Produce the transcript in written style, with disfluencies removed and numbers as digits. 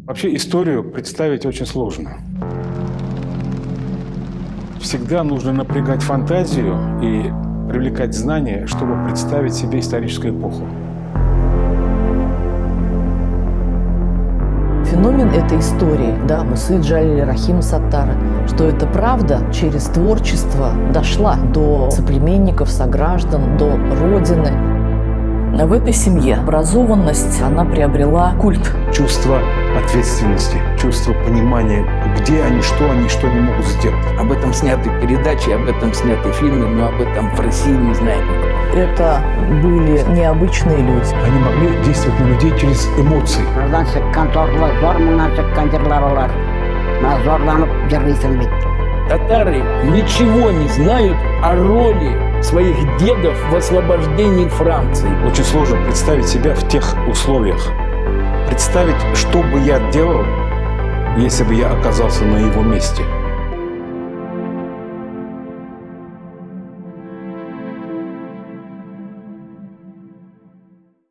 Вообще историю представить очень сложно. Всегда нужно напрягать фантазию и привлекать знания, чтобы представить себе историческую эпоху. Феномен этой истории, да, Мусы Джалиля, Рахима Саттара, что это правда через творчество дошла до соплеменников, сограждан, до родины. В этой семье образованность, она приобрела культ. Чувство ответственности, чувство понимания, где они, что они могут сделать. Об этом сняты передачи, об этом сняты фильмы, но об этом в России не знает никто. Это были необычные люди. Они могли действовать на людей через эмоции. Татары ничего не знают о роли своих дедов в освобождении Франции. Очень сложно представить себя в тех условиях. Представить, что бы я делал, если бы я оказался на его месте.